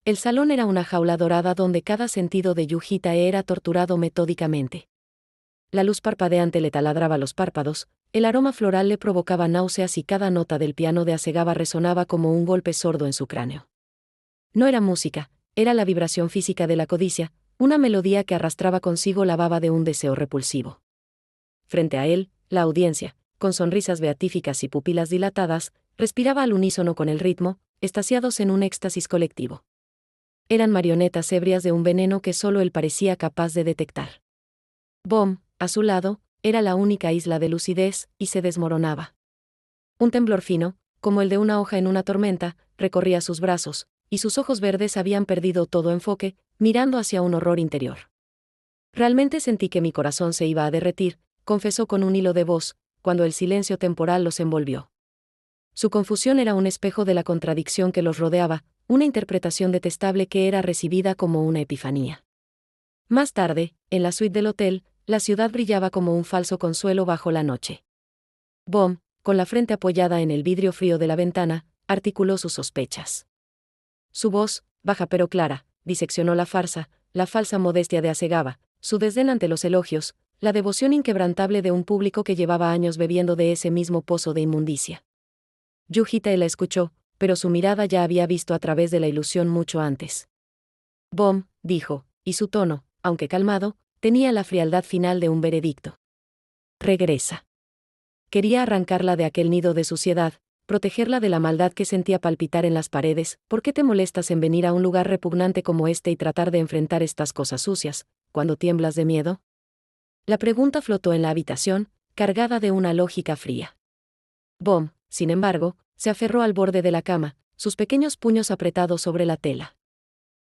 El salón era una jaula dorada donde cada sentido de Yujitae era torturado metódicamente. La luz parpadeante le taladraba los párpados, el aroma floral le provocaba náuseas y cada nota del piano de Hasegawa resonaba como un golpe sordo en su cráneo. No era música, era la vibración física de la codicia, una melodía que arrastraba consigo la baba de un deseo repulsivo. Frente a él, la audiencia, con sonrisas beatíficas y pupilas dilatadas, respiraba al unísono con el ritmo, extasiados en un éxtasis colectivo. Eran marionetas ebrias de un veneno que solo él parecía capaz de detectar. Böhm, a su lado, era la única isla de lucidez, y se desmoronaba. Un temblor fino, como el de una hoja en una tormenta, recorría sus brazos, y sus ojos verdes habían perdido todo enfoque, mirando hacia un horror interior. Realmente sentí que mi corazón se iba a derretir, confesó con un hilo de voz, cuando el silencio temporal los envolvió. Su confusión era un espejo de la contradicción que los rodeaba, una interpretación detestable que era recibida como una epifanía. Más tarde, en la suite del hotel, la ciudad brillaba como un falso consuelo bajo la noche. Böhm, con la frente apoyada en el vidrio frío de la ventana, articuló sus sospechas. Su voz, baja pero clara, diseccionó la farsa, la falsa modestia de Hasegawa, su desdén ante los elogios, la devoción inquebrantable de un público que llevaba años bebiendo de ese mismo pozo de inmundicia. Yujitae la escuchó, pero su mirada ya había visto a través de la ilusión mucho antes. Böhm, dijo, y su tono, aunque calmado, tenía la frialdad final de un veredicto. Regresa. Quería arrancarla de aquel nido de suciedad, protegerla de la maldad que sentía palpitar en las paredes. ¿Por qué te molestas en venir a un lugar repugnante como este y tratar de enfrentar estas cosas sucias, cuando tiemblas de miedo? La pregunta flotó en la habitación, cargada de una lógica fría. Böhm, sin embargo, se aferró al borde de la cama, sus pequeños puños apretados sobre la tela.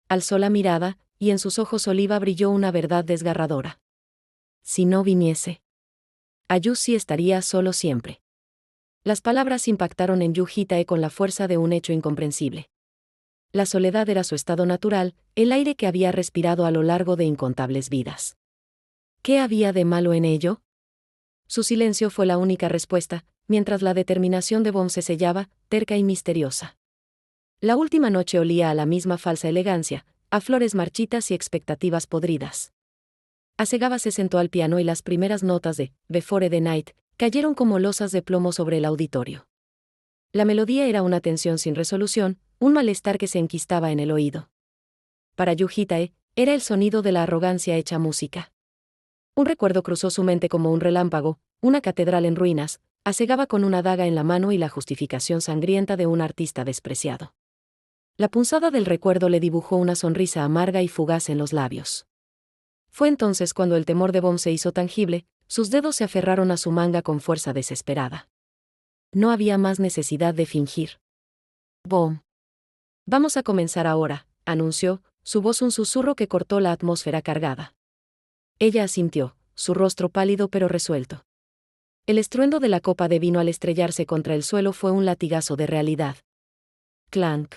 Alzó la mirada, y en sus ojos oliva brilló una verdad desgarradora. Si no viniese, Ayushi estaría solo siempre. Las palabras impactaron en Yujitae con la fuerza de un hecho incomprensible. La soledad era su estado natural, el aire que había respirado a lo largo de incontables vidas. ¿Qué había de malo en ello? Su silencio fue la única respuesta, mientras la determinación de Böhm se sellaba, terca y misteriosa. La última noche olía a la misma falsa elegancia, a flores marchitas y expectativas podridas. Hasegawa se sentó al piano y las primeras notas de Before the Night cayeron como losas de plomo sobre el auditorio. La melodía era una tensión sin resolución, un malestar que se enquistaba en el oído. Para Yujitae, era el sonido de la arrogancia hecha música. Un recuerdo cruzó su mente como un relámpago, una catedral en ruinas, Hasegawa con una daga en la mano y la justificación sangrienta de un artista despreciado. La punzada del recuerdo le dibujó una sonrisa amarga y fugaz en los labios. Fue entonces cuando el temor de Böhm se hizo tangible, sus dedos se aferraron a su manga con fuerza desesperada. No había más necesidad de fingir. Böhm. Vamos a comenzar ahora, anunció, su voz un susurro que cortó la atmósfera cargada. Ella asintió, su rostro pálido pero resuelto. El estruendo de la copa de vino al estrellarse contra el suelo fue un latigazo de realidad. Clank.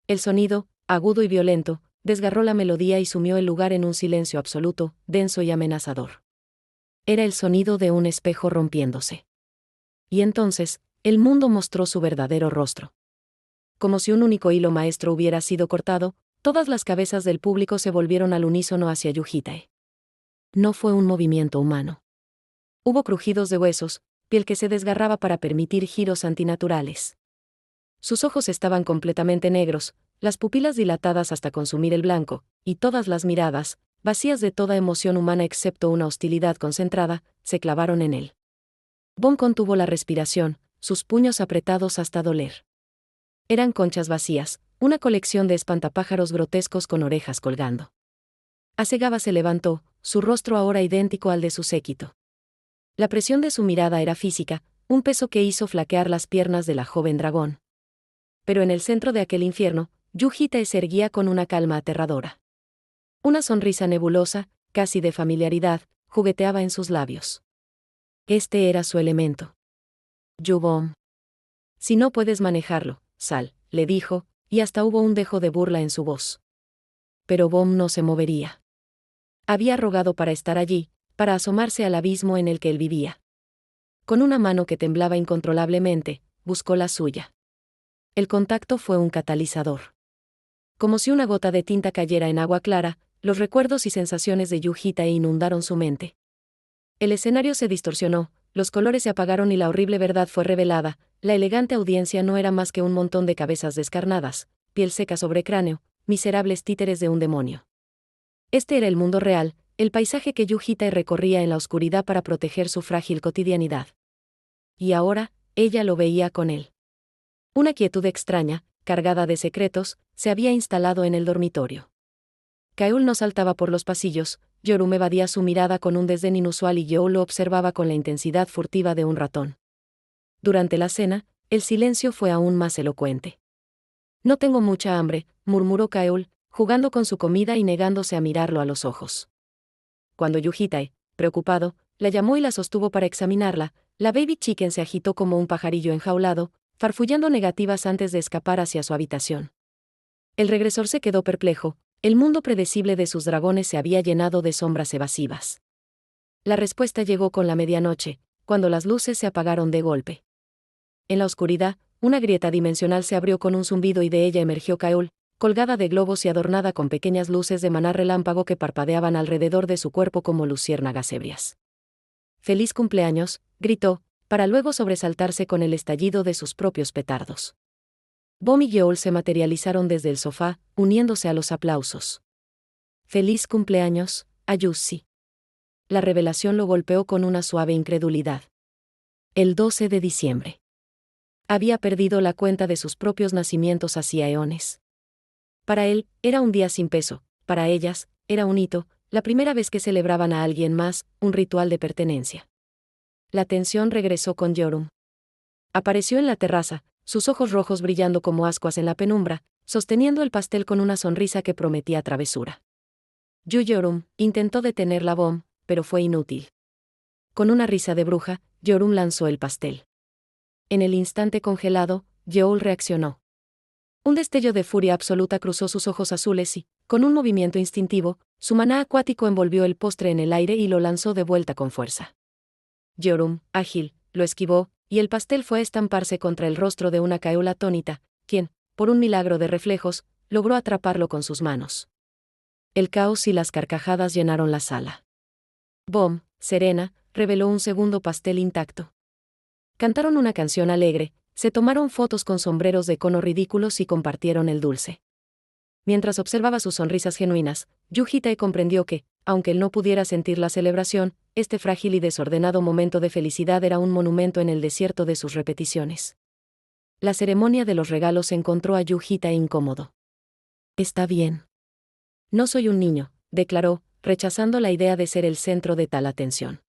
El sonido, agudo y violento, desgarró la melodía y sumió el lugar en un silencio absoluto, denso y amenazador. Era el sonido de un espejo rompiéndose. Y entonces, el mundo mostró su verdadero rostro. Como si un único hilo maestro hubiera sido cortado, todas las cabezas del público se volvieron al unísono hacia Yujitae. No fue un movimiento humano. Hubo crujidos de huesos, piel que se desgarraba para permitir giros antinaturales. Sus ojos estaban completamente negros, las pupilas dilatadas hasta consumir el blanco, y todas las miradas, vacías de toda emoción humana excepto una hostilidad concentrada, se clavaron en él. Böhm contuvo la respiración, sus puños apretados hasta doler. Eran conchas vacías, una colección de espantapájaros grotescos con orejas colgando. Hasegawa se levantó, su rostro ahora idéntico al de su séquito. La presión de su mirada era física, un peso que hizo flaquear las piernas de la joven dragón. Pero en el centro de aquel infierno, Yujitae se erguía con una calma aterradora. Una sonrisa nebulosa, casi de familiaridad, jugueteaba en sus labios. Este era su elemento. Böhm. Si no puedes manejarlo, sal, le dijo, y hasta hubo un dejo de burla en su voz. Pero Böhm no se movería. Había rogado para estar allí, para asomarse al abismo en el que él vivía. Con una mano que temblaba incontrolablemente, buscó la suya. El contacto fue un catalizador. Como si una gota de tinta cayera en agua clara, los recuerdos y sensaciones de Yujita inundaron su mente. El escenario se distorsionó, los colores se apagaron y la horrible verdad fue revelada. La elegante audiencia no era más que un montón de cabezas descarnadas, piel seca sobre cráneo, miserables títeres de un demonio. Este era el mundo real, el paisaje que Yujita recorría en la oscuridad para proteger su frágil cotidianidad. Y ahora, ella lo veía con él. Una quietud extraña, cargada de secretos, se había instalado en el dormitorio. Kaeul no saltaba por los pasillos, Yorum evadía su mirada con un desdén inusual y Yeol lo observaba con la intensidad furtiva de un ratón. Durante la cena, el silencio fue aún más elocuente. No tengo mucha hambre, murmuró Kaeul, jugando con su comida y negándose a mirarlo a los ojos. Cuando Yujita, preocupado, la llamó y la sostuvo para examinarla, la baby chicken se agitó como un pajarillo enjaulado, farfullando negativas antes de escapar hacia su habitación. El regresor se quedó perplejo. El mundo predecible de sus dragones se había llenado de sombras evasivas. La respuesta llegó con la medianoche, cuando las luces se apagaron de golpe. En la oscuridad, una grieta dimensional se abrió con un zumbido y de ella emergió Kaeul, colgada de globos y adornada con pequeñas luces de maná relámpago que parpadeaban alrededor de su cuerpo como luciérnagas ebrias. «¡Feliz cumpleaños!», gritó, para luego sobresaltarse con el estallido de sus propios petardos. Bom y Yeol se materializaron desde el sofá, uniéndose a los aplausos. «¡Feliz cumpleaños, Ayushi!». La revelación lo golpeó con una suave incredulidad. El 12 de diciembre. Había perdido la cuenta de sus propios nacimientos hacía eones. Para él, era un día sin peso, para ellas, era un hito, la primera vez que celebraban a alguien más, un ritual de pertenencia. La tensión regresó con Yorum. Apareció en la terraza, sus ojos rojos brillando como ascuas en la penumbra, sosteniendo el pastel con una sonrisa que prometía travesura. Yorum intentó detener la Bom, pero fue inútil. Con una risa de bruja, Yorum lanzó el pastel. En el instante congelado, Yeol reaccionó. Un destello de furia absoluta cruzó sus ojos azules y, con un movimiento instintivo, su maná acuático envolvió el postre en el aire y lo lanzó de vuelta con fuerza. Yorum, ágil, lo esquivó, y el pastel fue a estamparse contra el rostro de una Kaeul atónita, quien, por un milagro de reflejos, logró atraparlo con sus manos. El caos y las carcajadas llenaron la sala. Bom, serena, reveló un segundo pastel intacto. Cantaron una canción alegre, se tomaron fotos con sombreros de cono ridículos y compartieron el dulce. Mientras observaba sus sonrisas genuinas, Yujita comprendió que, aunque él no pudiera sentir la celebración, este frágil y desordenado momento de felicidad era un monumento en el desierto de sus repeticiones. La ceremonia de los regalos encontró a Yujita incómodo. «Está bien. No soy un niño», declaró, rechazando la idea de ser el centro de tal atención.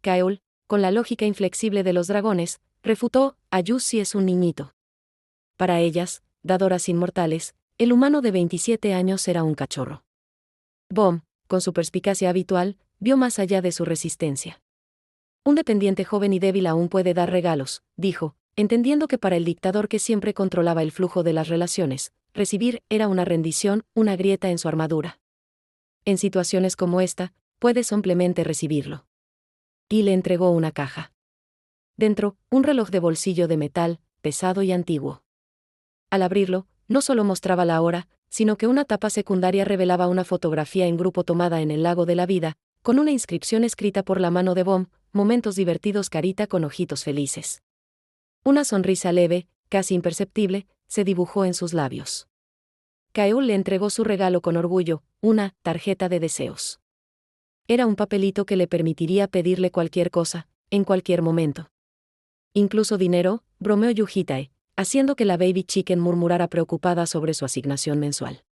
Kaeul, con la lógica inflexible de los dragones, refutó: «Ayushi es un niñito». Para ellas, dadoras inmortales, el humano de 27 años era un cachorro. Bom, con su perspicacia habitual, vio más allá de su resistencia. «Un dependiente joven y débil aún puede dar regalos», dijo, entendiendo que para el dictador que siempre controlaba el flujo de las relaciones, recibir era una rendición, una grieta en su armadura. En situaciones como esta, puede simplemente recibirlo. Y le entregó una caja. Dentro, un reloj de bolsillo de metal, pesado y antiguo. Al abrirlo, no solo mostraba la hora, sino que una tapa secundaria revelaba una fotografía en grupo tomada en el lago de la vida, con una inscripción escrita por la mano de Bom: «Momentos divertidos, carita con ojitos felices». Una sonrisa leve, casi imperceptible, se dibujó en sus labios. Kaeul le entregó su regalo con orgullo, una tarjeta de deseos. Era un papelito que le permitiría pedirle cualquier cosa, en cualquier momento. «Incluso dinero», bromeó Yujita, haciendo que la baby chicken murmurara preocupada sobre su asignación mensual.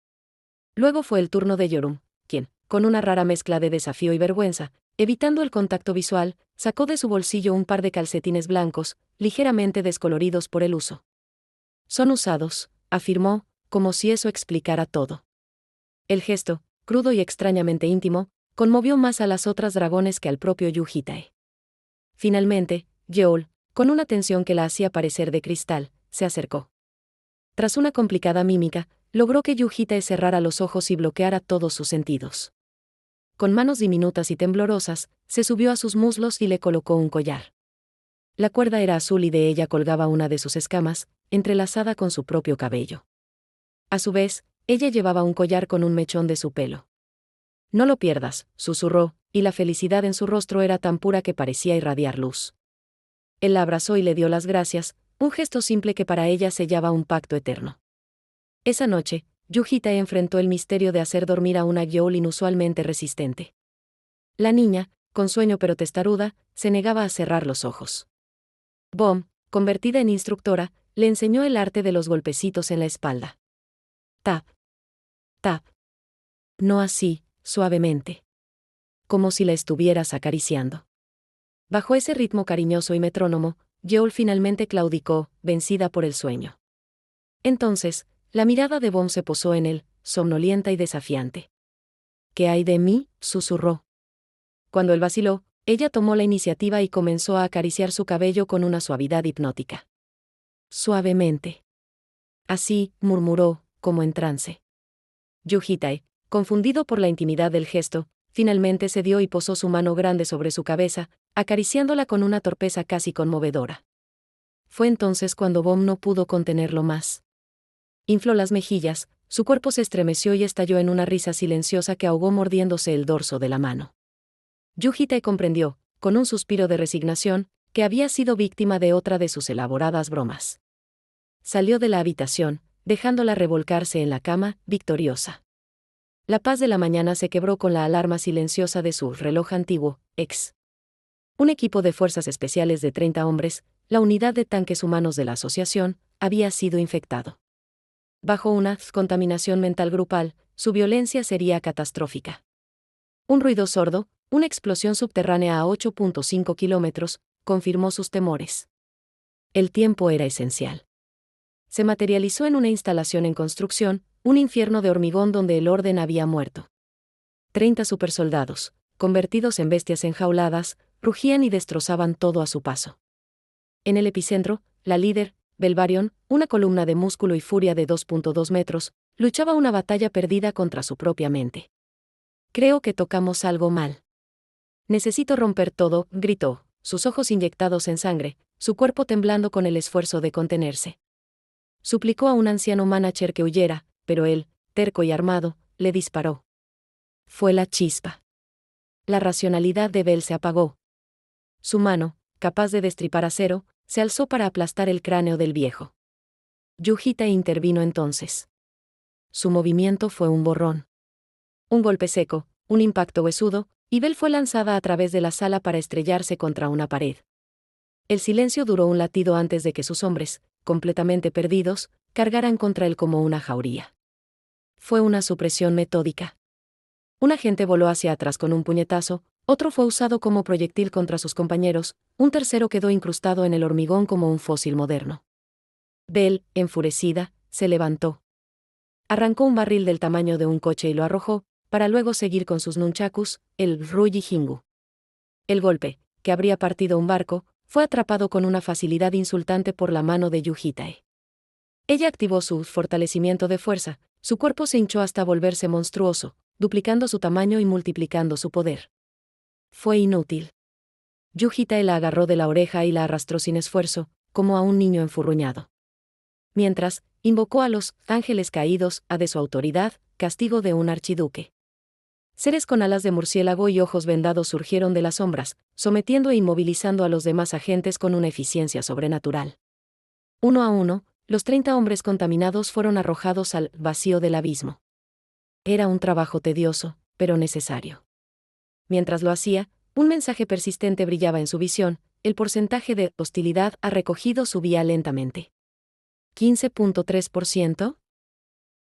Luego fue el turno de Yorum, quien, con una rara mezcla de desafío y vergüenza, evitando el contacto visual, sacó de su bolsillo un par de calcetines blancos, ligeramente descoloridos por el uso. «Son usados», afirmó, como si eso explicara todo. El gesto, crudo y extrañamente íntimo, conmovió más a las otras dragones que al propio Yujita. Finalmente, Yeol, con una tensión que la hacía parecer de cristal, se acercó. Tras una complicada mímica, logró que Yujita cerrara los ojos y bloqueara todos sus sentidos. Con manos diminutas y temblorosas, se subió a sus muslos y le colocó un collar. La cuerda era azul y de ella colgaba una de sus escamas, entrelazada con su propio cabello. A su vez, Ella llevaba un collar con un mechón de su pelo. No lo pierdas, susurró, y la felicidad en su rostro era tan pura que parecía irradiar luz. Él la abrazó y le dio las gracias, un gesto simple que para ella sellaba un pacto eterno. Esa noche, Yu-hitae enfrentó el misterio de hacer dormir a una Gyoul inusualmente resistente. La niña, con sueño pero testaruda, se negaba a cerrar los ojos. Bom, convertida en instructora, le enseñó el arte de los golpecitos en la espalda. Tap. Tap. No así, suavemente. Como si la estuvieras acariciando. Bajo ese ritmo cariñoso y metrónomo, Gyoul finalmente claudicó, vencida por el sueño. Entonces, la mirada de Bom se posó en él, somnolienta y desafiante. ¿Qué hay de mí?, susurró. Cuando él vaciló, ella tomó la iniciativa y comenzó a acariciar su cabello con una suavidad hipnótica. Suavemente. Así, murmuró, como en trance. Yu-hitae, confundido por la intimidad del gesto, finalmente cedió y posó su mano grande sobre su cabeza, acariciándola con una torpeza casi conmovedora. Fue entonces cuando Bom no pudo contenerlo más. Infló las mejillas, su cuerpo se estremeció y estalló en una risa silenciosa que ahogó mordiéndose el dorso de la mano. Yu-hitae comprendió, con un suspiro de resignación, que había sido víctima de otra de sus elaboradas bromas. Salió de la habitación, dejándola revolcarse en la cama, victoriosa. La paz de la mañana se quebró con la alarma silenciosa de su reloj antiguo, X. Un equipo de fuerzas especiales de 30 hombres, la unidad de tanques humanos de la asociación, había sido infectado. Bajo una contaminación mental grupal, su violencia sería catastrófica. Un ruido sordo, una explosión subterránea a 8.5 kilómetros, confirmó sus temores. El tiempo era esencial. Se materializó en una instalación en construcción, un infierno de hormigón donde el orden había muerto. 30 supersoldados, convertidos en bestias enjauladas, rugían y destrozaban todo a su paso. En el epicentro, la líder, Belbarion, una columna de músculo y furia de 2.2 metros, luchaba una batalla perdida contra su propia mente. Creo que tocamos algo mal. Necesito romper todo, gritó, sus ojos inyectados en sangre, su cuerpo temblando con el esfuerzo de contenerse. Suplicó a un anciano manager que huyera, pero él, terco y armado, le disparó. Fue la chispa. La racionalidad de Bel se apagó. Su mano, capaz de destripar acero, se alzó para aplastar el cráneo del viejo. Yu-hitae intervino entonces. Su movimiento fue un borrón. Un golpe seco, un impacto huesudo, y Bel fue lanzada a través de la sala para estrellarse contra una pared. El silencio duró un latido antes de que sus hombres, completamente perdidos, cargaran contra él como una jauría. Fue una supresión metódica. Un agente voló hacia atrás con un puñetazo, otro fue usado como proyectil contra sus compañeros, un tercero quedó incrustado en el hormigón como un fósil moderno. Bel, enfurecida, se levantó. Arrancó un barril del tamaño de un coche y lo arrojó, para luego seguir con sus nunchakus, el Ruyi Jingu. El golpe, que habría partido un barco, fue atrapado con una facilidad insultante por la mano de Yu-hitae. Ella activó su fortalecimiento de fuerza, su cuerpo se hinchó hasta volverse monstruoso, duplicando su tamaño y multiplicando su poder. Fue inútil. Yu-hitae la agarró de la oreja y la arrastró sin esfuerzo, como a un niño enfurruñado. Mientras, invocó a los ángeles caídos, a de su autoridad, castigo de un archiduque. Seres con alas de murciélago y ojos vendados surgieron de las sombras, sometiendo e inmovilizando a los demás agentes con una eficiencia sobrenatural. Uno a uno, los 30 hombres contaminados fueron arrojados al vacío del abismo. Era un trabajo tedioso, pero necesario. Mientras lo hacía, un mensaje persistente brillaba en su visión, el porcentaje de hostilidad a recogido subía lentamente. 15.3%,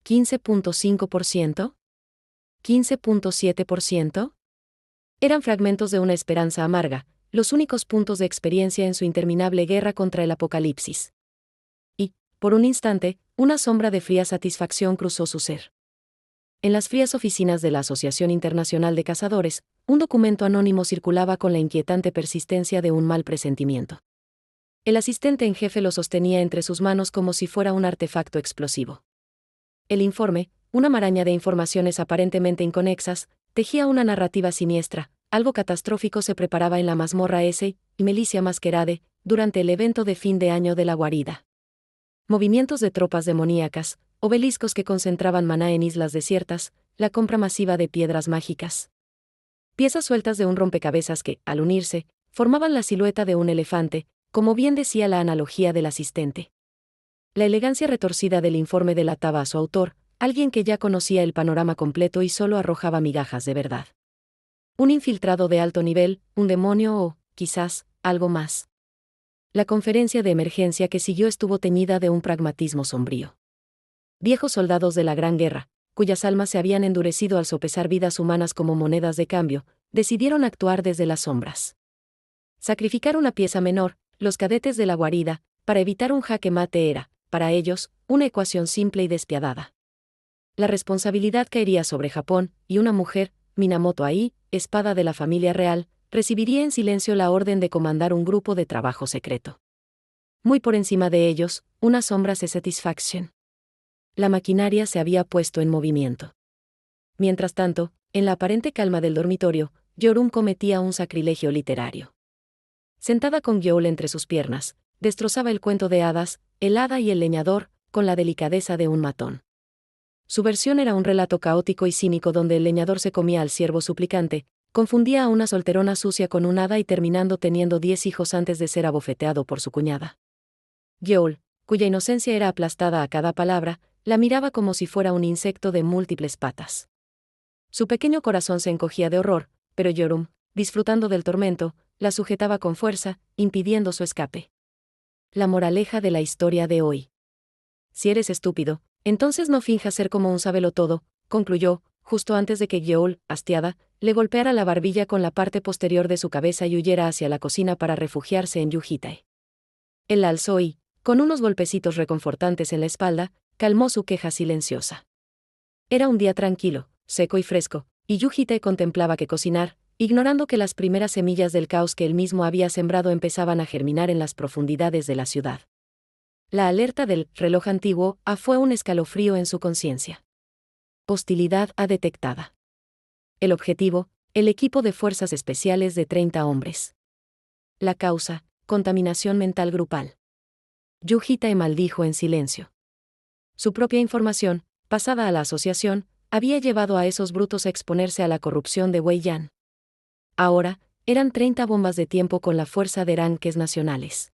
15.5%, 15.7%. Eran fragmentos de una esperanza amarga, los únicos puntos de experiencia en su interminable guerra contra el apocalipsis. Y, por un instante, una sombra de fría satisfacción cruzó su ser. En las frías oficinas de la Asociación Internacional de Cazadores, un documento anónimo circulaba con la inquietante persistencia de un mal presentimiento. El asistente en jefe lo sostenía entre sus manos como si fuera un artefacto explosivo. El informe, una maraña de informaciones aparentemente inconexas, tejía una narrativa siniestra. Algo catastrófico se preparaba en la mazmorra S. y Melissa Masquerade, durante el evento de fin de año de la guarida. Movimientos de tropas demoníacas, obeliscos que concentraban maná en islas desiertas, la compra masiva de piedras mágicas. Piezas sueltas de un rompecabezas que, al unirse, formaban la silueta de un elefante, como bien decía la analogía del asistente. La elegancia retorcida del informe delataba a su autor, alguien que ya conocía el panorama completo y solo arrojaba migajas de verdad. Un infiltrado de alto nivel, un demonio o, quizás, algo más. La conferencia de emergencia que siguió estuvo teñida de un pragmatismo sombrío. Viejos soldados de la Gran Guerra, cuyas almas se habían endurecido al sopesar vidas humanas como monedas de cambio, decidieron actuar desde las sombras. Sacrificar una pieza menor, los cadetes de la guarida, para evitar un jaque mate era, para ellos, una ecuación simple y despiadada. La responsabilidad caería sobre Japón, y una mujer, Minamoto Ai, espada de la familia real, recibiría en silencio la orden de comandar un grupo de trabajo secreto. Muy por encima de ellos, unas sombras de satisfacción. La maquinaria se había puesto en movimiento. Mientras tanto, en la aparente calma del dormitorio, Yorum cometía un sacrilegio literario. Sentada con Gyoul entre sus piernas, destrozaba el cuento de hadas, El hada y el leñador, con la delicadeza de un matón. Su versión era un relato caótico y cínico donde el leñador se comía al siervo suplicante, confundía a una solterona sucia con un hada y terminando teniendo 10 hijos antes de ser abofeteado por su cuñada. Gyoul, cuya inocencia era aplastada a cada palabra, la miraba como si fuera un insecto de múltiples patas. Su pequeño corazón se encogía de horror, pero Yorum, disfrutando del tormento, la sujetaba con fuerza, impidiendo su escape. La moraleja de la historia de hoy. Si eres estúpido, entonces no finjas ser como un sabelotodo, concluyó, justo antes de que Gyoul, hastiada, le golpeara la barbilla con la parte posterior de su cabeza y huyera hacia la cocina para refugiarse en Yujitae. Él la alzó y, con unos golpecitos reconfortantes en la espalda, calmó su queja silenciosa. Era un día tranquilo, seco y fresco, y Yujitae contemplaba que cocinar, ignorando que las primeras semillas del caos que él mismo había sembrado empezaban a germinar en las profundidades de la ciudad. La alerta del reloj antiguo fue un escalofrío en su conciencia. Hostilidad detectada. El objetivo, el equipo de fuerzas especiales de 30 hombres. La causa, contaminación mental grupal. Yujitae maldijo en silencio. Su propia información, pasada a la asociación, había llevado a esos brutos a exponerse a la corrupción de Wei Yan. Ahora, eran 30 bombas de tiempo con la fuerza de ranques nacionales.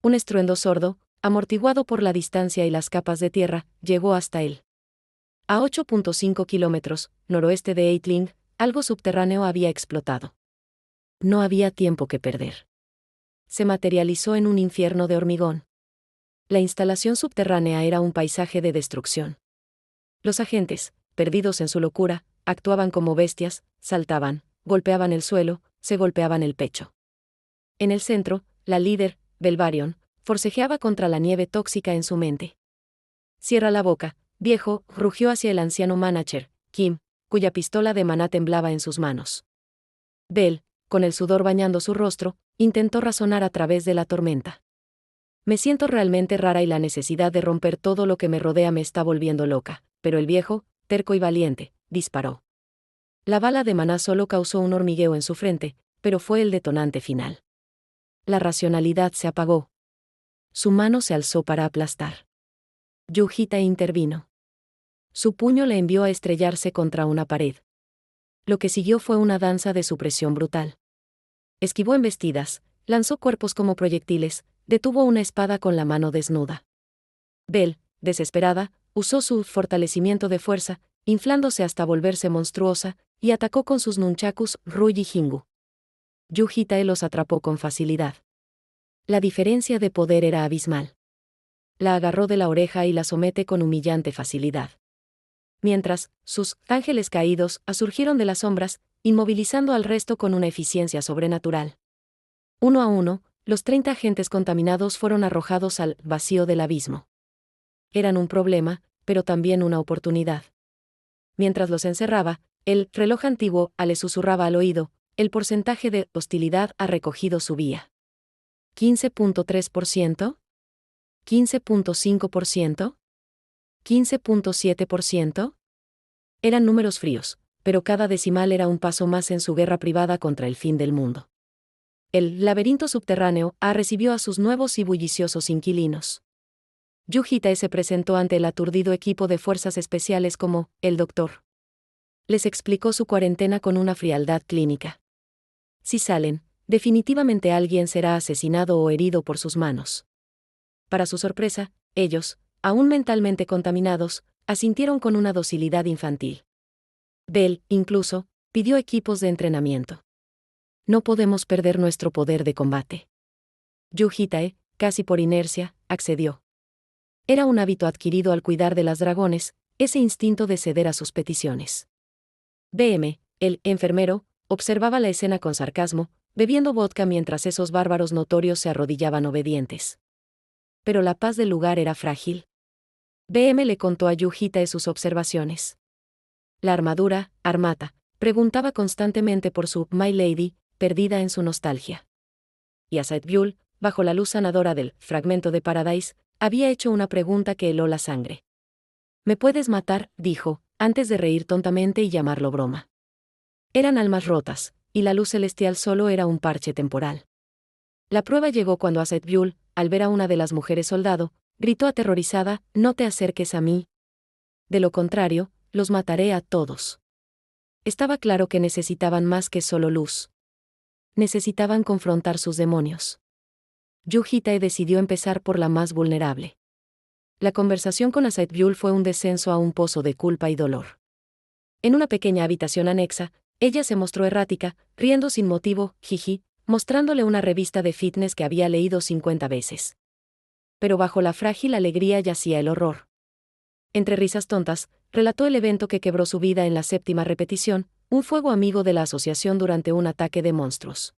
Un estruendo sordo, amortiguado por la distancia y las capas de tierra, llegó hasta él. A 8.5 kilómetros, noroeste de Eitling, algo subterráneo había explotado. No había tiempo que perder. Se materializó en un infierno de hormigón. La instalación subterránea era un paisaje de destrucción. Los agentes, perdidos en su locura, actuaban como bestias, saltaban, golpeaban el suelo, se golpeaban el pecho. En el centro, la líder, Belvarion, forcejeaba contra la nieve tóxica en su mente. «Cierra la boca, viejo», rugió hacia el anciano manager, Kim, cuya pistola de maná temblaba en sus manos. Bell, con el sudor bañando su rostro, intentó razonar a través de la tormenta. «Me siento realmente rara y la necesidad de romper todo lo que me rodea me está volviendo loca», pero el viejo, terco y valiente, disparó. La bala de maná solo causó un hormigueo en su frente, pero fue el detonante final. La racionalidad se apagó. Su mano se alzó para aplastar. Yujitae intervino. Su puño le envió a estrellarse contra una pared. Lo que siguió fue una danza de supresión brutal. Esquivó embestidas, lanzó cuerpos como proyectiles, detuvo una espada con la mano desnuda. Bell, desesperada, usó su fortalecimiento de fuerza, inflándose hasta volverse monstruosa, y atacó con sus nunchakus Rui y Jingu. Yujitae los atrapó con facilidad. La diferencia de poder era abismal. La agarró de la oreja y la somete con humillante facilidad. Mientras, sus ángeles caídos surgieron de las sombras, inmovilizando al resto con una eficiencia sobrenatural. Uno a uno, los 30 agentes contaminados fueron arrojados al vacío del abismo. Eran un problema, pero también una oportunidad. Mientras los encerraba, el reloj antiguo le susurraba al oído, el porcentaje de hostilidad recogido subía. 15.3%, 15.5%, 15.7%. Eran números fríos, pero cada decimal era un paso más en su guerra privada contra el fin del mundo. El laberinto subterráneo recibió a sus nuevos y bulliciosos inquilinos. Yu Hitae se presentó ante el aturdido equipo de fuerzas especiales como el doctor. Les explicó su cuarentena con una frialdad clínica. Si salen, definitivamente alguien será asesinado o herido por sus manos. Para su sorpresa, ellos, aún mentalmente contaminados, asintieron con una docilidad infantil. Bell, incluso, pidió equipos de entrenamiento. No podemos perder nuestro poder de combate. Yu Hitae, casi por inercia, accedió. Era un hábito adquirido al cuidar de las dragones, ese instinto de ceder a sus peticiones. BM, el enfermero, observaba la escena con sarcasmo, bebiendo vodka mientras esos bárbaros notorios se arrodillaban obedientes. Pero la paz del lugar era frágil. BM le contó a Yu Hitae sus observaciones. La armadura, Armata, preguntaba constantemente por su My Lady, perdida en su nostalgia. Y a Said Buell, bajo la luz sanadora del fragmento de Paradise, había hecho una pregunta que heló la sangre. «¿Me puedes matar?», dijo, antes de reír tontamente y llamarlo broma. Eran almas rotas, y la luz celestial solo era un parche temporal. La prueba llegó cuando Aset Buell, al ver a una de las mujeres soldado, gritó aterrorizada: «No te acerques a mí. De lo contrario, los mataré a todos». Estaba claro que necesitaban más que solo luz. Necesitaban confrontar sus demonios. Yu Hitae decidió empezar por la más vulnerable. La conversación con Aset Buell fue un descenso a un pozo de culpa y dolor. En una pequeña habitación anexa, ella se mostró errática, riendo sin motivo, jiji, mostrándole una revista de fitness que había leído 50 veces. Pero bajo la frágil alegría yacía el horror. Entre risas tontas, relató el evento que quebró su vida en la 7ª repetición, un fuego amigo de la asociación durante un ataque de monstruos.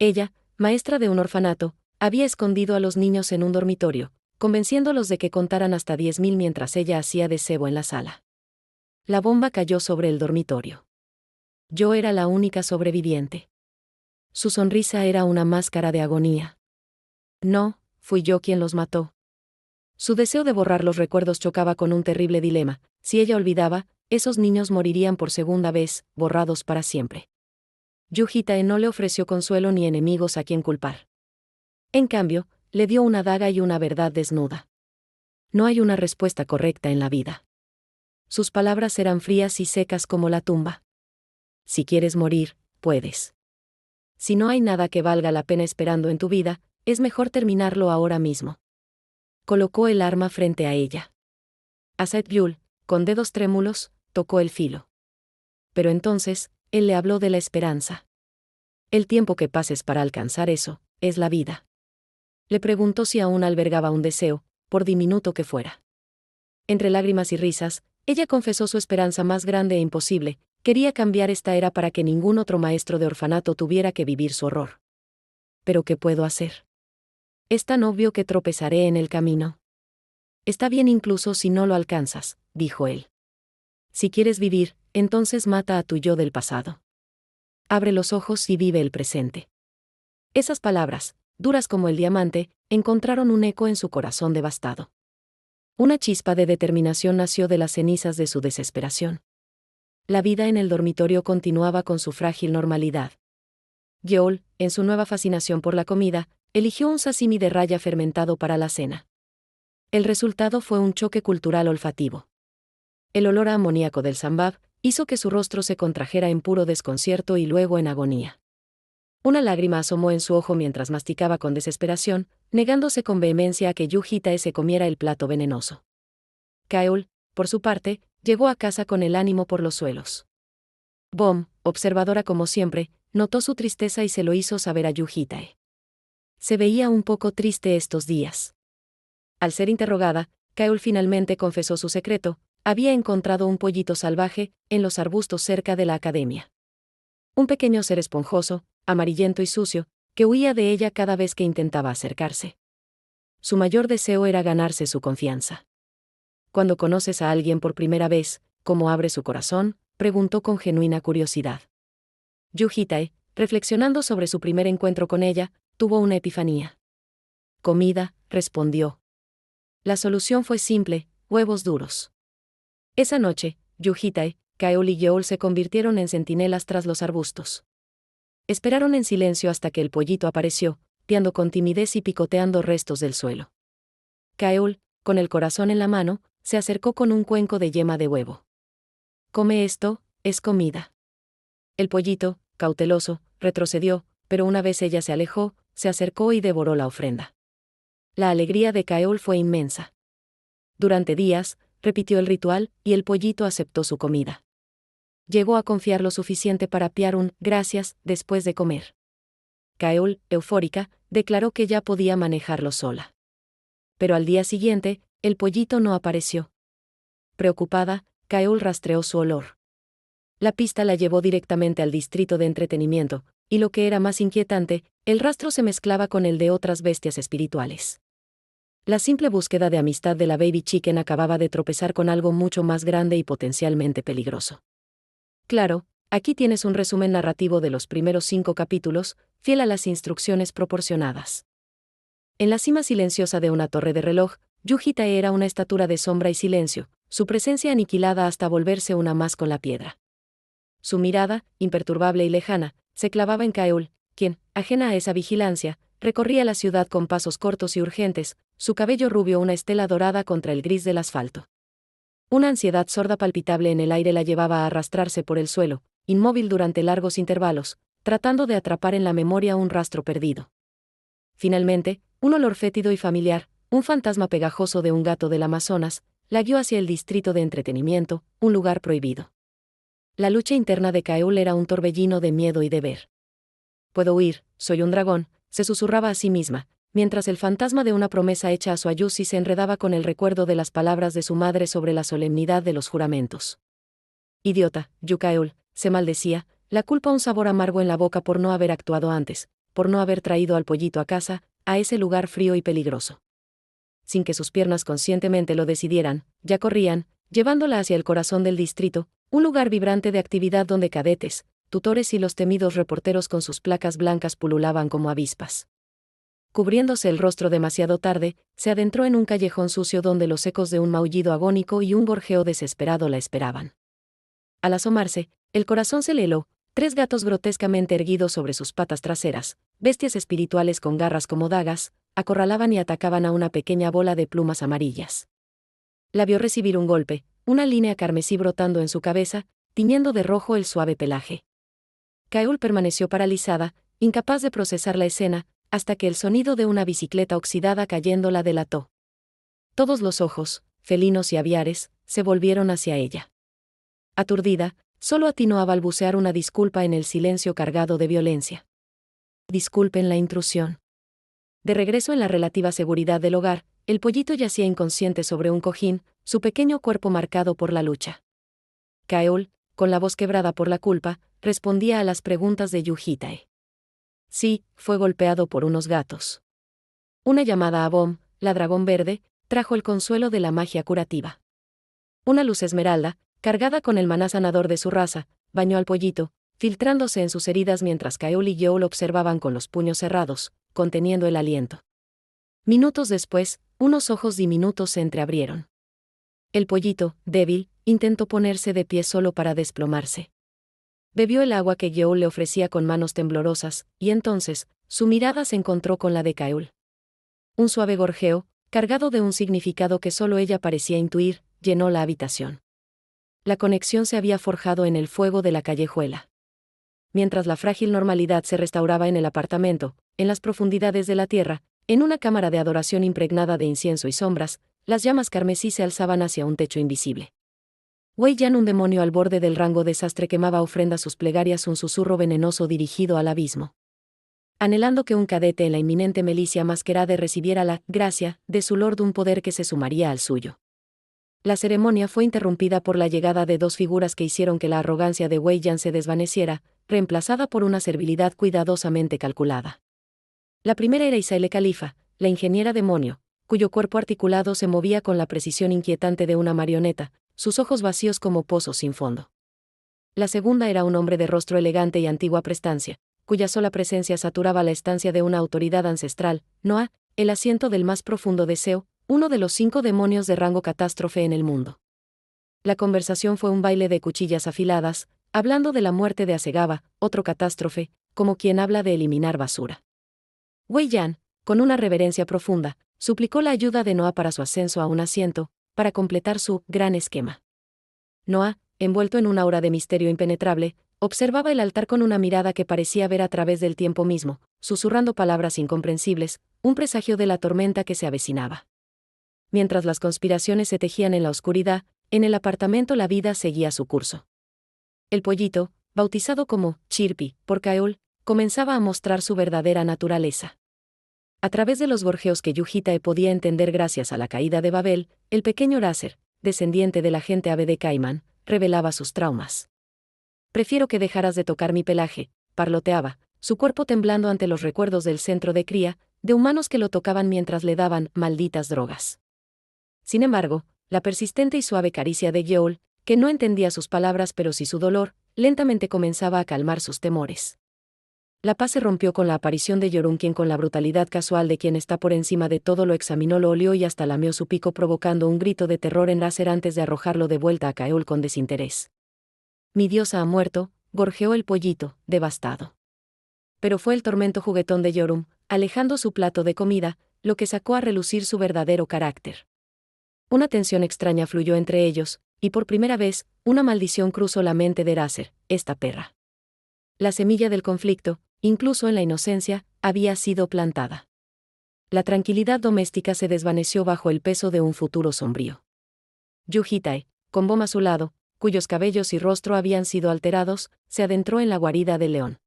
Ella, maestra de un orfanato, había escondido a los niños en un dormitorio, convenciéndolos de que contaran hasta 10.000 mientras ella hacía de cebo en la sala. La bomba cayó sobre el dormitorio. Yo era la única sobreviviente. Su sonrisa era una máscara de agonía. No, fui yo quien los mató. Su deseo de borrar los recuerdos chocaba con un terrible dilema. Si ella olvidaba, esos niños morirían por segunda vez, borrados para siempre. Yu Hitae no le ofreció consuelo ni enemigos a quien culpar. En cambio, le dio una daga y una verdad desnuda. No hay una respuesta correcta en la vida. Sus palabras eran frías y secas como la tumba. Si quieres morir, puedes. Si no hay nada que valga la pena esperando en tu vida, es mejor terminarlo ahora mismo. Colocó el arma frente a ella. Aset Buell, con dedos trémulos, tocó el filo. Pero entonces, él le habló de la esperanza. El tiempo que pases para alcanzar eso, es la vida. Le preguntó si aún albergaba un deseo, por diminuto que fuera. Entre lágrimas y risas, ella confesó su esperanza más grande e imposible: quería cambiar esta era para que ningún otro maestro de orfanato tuviera que vivir su horror. ¿Pero qué puedo hacer? Es tan obvio que tropezaré en el camino. Está bien incluso si no lo alcanzas, dijo él. Si quieres vivir, entonces mata a tu yo del pasado. Abre los ojos y vive el presente. Esas palabras, duras como el diamante, encontraron un eco en su corazón devastado. Una chispa de determinación nació de las cenizas de su desesperación. La vida en el dormitorio continuaba con su frágil normalidad. Yeol, en su nueva fascinación por la comida, eligió un sashimi de raya fermentado para la cena. El resultado fue un choque cultural olfativo. El olor a amoníaco del sambab hizo que su rostro se contrajera en puro desconcierto y luego en agonía. Una lágrima asomó en su ojo mientras masticaba con desesperación, negándose con vehemencia a que Yu Hitae se comiera el plato venenoso. Kaeul, por su parte, llegó a casa con el ánimo por los suelos. Bom, observadora como siempre, notó su tristeza y se lo hizo saber a Yu Hitae. Se veía un poco triste estos días. Al ser interrogada, Kaeul finalmente confesó su secreto: había encontrado un pollito salvaje en los arbustos cerca de la academia. Un pequeño ser esponjoso, amarillento y sucio, que huía de ella cada vez que intentaba acercarse. Su mayor deseo era ganarse su confianza. Cuando conoces a alguien por primera vez, ¿cómo abre su corazón?, preguntó con genuina curiosidad. Yu Hitae, reflexionando sobre su primer encuentro con ella, tuvo una epifanía. Comida, respondió. La solución fue simple: huevos duros. Esa noche, Yu Hitae, Kaeul y Yeol se convirtieron en centinelas tras los arbustos. Esperaron en silencio hasta que el pollito apareció, piando con timidez y picoteando restos del suelo. Kaeul, con el corazón en la mano, se acercó con un cuenco de yema de huevo. «Come esto, es comida». El pollito, cauteloso, retrocedió, pero una vez ella se alejó, se acercó y devoró la ofrenda. La alegría de Kaeul fue inmensa. Durante días, repitió el ritual, y el pollito aceptó su comida. Llegó a confiar lo suficiente para piar un «gracias» después de comer. Kaeul, eufórica, declaró que ya podía manejarlo sola. Pero al día siguiente, el pollito no apareció. Preocupada, Kaeul rastreó su olor. La pista la llevó directamente al distrito de entretenimiento, y lo que era más inquietante, el rastro se mezclaba con el de otras bestias espirituales. La simple búsqueda de amistad de la Baby Chicken acababa de tropezar con algo mucho más grande y potencialmente peligroso. Claro, aquí tienes un resumen narrativo de los primeros 5 capítulos, fiel a las instrucciones proporcionadas. En la cima silenciosa de una torre de reloj, Yuji Tae era una estatura de sombra y silencio, su presencia aniquilada hasta volverse una más con la piedra. Su mirada, imperturbable y lejana, se clavaba en Kaeul, quien, ajena a esa vigilancia, recorría la ciudad con pasos cortos y urgentes, su cabello rubio una estela dorada contra el gris del asfalto. Una ansiedad sorda palpitable en el aire la llevaba a arrastrarse por el suelo, inmóvil durante largos intervalos, tratando de atrapar en la memoria un rastro perdido. Finalmente, un olor fétido y familiar, un fantasma pegajoso de un gato del Amazonas, la guió hacia el distrito de entretenimiento, un lugar prohibido. La lucha interna de Kaeul era un torbellino de miedo y deber. «Puedo huir, soy un dragón», se susurraba a sí misma, mientras el fantasma de una promesa hecha a su Ayushi se enredaba con el recuerdo de las palabras de su madre sobre la solemnidad de los juramentos. «Idiota, Yukaeul», se maldecía, la culpa un sabor amargo en la boca por no haber actuado antes, por no haber traído al pollito a casa, a ese lugar frío y peligroso. Sin que sus piernas conscientemente lo decidieran, ya corrían, llevándola hacia el corazón del distrito, un lugar vibrante de actividad donde cadetes, tutores y los temidos reporteros con sus placas blancas pululaban como avispas. Cubriéndose el rostro demasiado tarde, se adentró en un callejón sucio donde los ecos de un maullido agónico y un gorjeo desesperado la esperaban. Al asomarse, el corazón se le heló, 3 gatos grotescamente erguidos sobre sus patas traseras, bestias espirituales con garras como dagas, acorralaban y atacaban a una pequeña bola de plumas amarillas. La vio recibir un golpe, una línea carmesí brotando en su cabeza, tiñendo de rojo el suave pelaje. Kaeul permaneció paralizada, incapaz de procesar la escena, hasta que el sonido de una bicicleta oxidada cayendo la delató. Todos los ojos, felinos y aviares, se volvieron hacia ella. Aturdida, solo atinó a balbucear una disculpa en el silencio cargado de violencia. «Disculpen la intrusión». De regreso en la relativa seguridad del hogar, el pollito yacía inconsciente sobre un cojín, su pequeño cuerpo marcado por la lucha. Kaeul, con la voz quebrada por la culpa, respondía a las preguntas de Yuji Tae. «Sí, fue golpeado por unos gatos». Una llamada a Bom, la dragón verde, trajo el consuelo de la magia curativa. Una luz esmeralda, cargada con el maná sanador de su raza, bañó al pollito, filtrándose en sus heridas mientras Kaeul y Yeol observaban con los puños cerrados, conteniendo el aliento. Minutos después, unos ojos diminutos se entreabrieron. El pollito, débil, intentó ponerse de pie solo para desplomarse. Bebió el agua que Yeol le ofrecía con manos temblorosas, y entonces, su mirada se encontró con la de Kaeul. Un suave gorjeo, cargado de un significado que solo ella parecía intuir, llenó la habitación. La conexión se había forjado en el fuego de la callejuela. Mientras la frágil normalidad se restauraba en el apartamento, en las profundidades de la tierra, en una cámara de adoración impregnada de incienso y sombras, las llamas carmesí se alzaban hacia un techo invisible. Wei Yan, un demonio al borde del rango desastre, quemaba ofrenda sus plegarias, un susurro venenoso dirigido al abismo. Anhelando que un cadete en la inminente milicia masquerade recibiera la gracia de su lord, un poder que se sumaría al suyo. La ceremonia fue interrumpida por la llegada de 2 figuras que hicieron que la arrogancia de Wei Yan se desvaneciera, reemplazada por una servilidad cuidadosamente calculada. La primera era Isaile Califa, la ingeniera demonio, cuyo cuerpo articulado se movía con la precisión inquietante de una marioneta, sus ojos vacíos como pozos sin fondo. La segunda era un hombre de rostro elegante y antigua prestancia, cuya sola presencia saturaba la estancia de una autoridad ancestral, Noah, el asiento del más profundo deseo, uno de los 5 demonios de rango catástrofe en el mundo. La conversación fue un baile de cuchillas afiladas, hablando de la muerte de Asegaba, otro catástrofe, como quien habla de eliminar basura. Wei Yan, con una reverencia profunda, suplicó la ayuda de Noah para su ascenso a un asiento, para completar su gran esquema. Noah, envuelto en una aura de misterio impenetrable, observaba el altar con una mirada que parecía ver a través del tiempo mismo, susurrando palabras incomprensibles, un presagio de la tormenta que se avecinaba. Mientras las conspiraciones se tejían en la oscuridad, en el apartamento la vida seguía su curso. El pollito, bautizado como Chirpy por Kaeul, comenzaba a mostrar su verdadera naturaleza. A través de los gorjeos que Yujitae podía entender gracias a la caída de Babel, el pequeño Razer, descendiente del agente ave de Caimán, revelaba sus traumas. Prefiero que dejaras de tocar mi pelaje, parloteaba, su cuerpo temblando ante los recuerdos del centro de cría, de humanos que lo tocaban mientras le daban malditas drogas. Sin embargo, la persistente y suave caricia de Yeol, que no entendía sus palabras pero sí su dolor, lentamente comenzaba a calmar sus temores. La paz se rompió con la aparición de Yorum, quien con la brutalidad casual de quien está por encima de todo lo examinó, lo olió y hasta lamió su pico, provocando un grito de terror en Razer antes de arrojarlo de vuelta a Kaeul con desinterés. Mi diosa ha muerto, gorjeó el pollito, devastado. Pero fue el tormento juguetón de Yorum, alejando su plato de comida, lo que sacó a relucir su verdadero carácter. Una tensión extraña fluyó entre ellos, y por primera vez, una maldición cruzó la mente de Razer, esta perra. La semilla del conflicto, incluso en la inocencia, había sido plantada. La tranquilidad doméstica se desvaneció bajo el peso de un futuro sombrío. Yujitae, con Bom a su lado, cuyos cabellos y rostro habían sido alterados, se adentró en la guarida del león.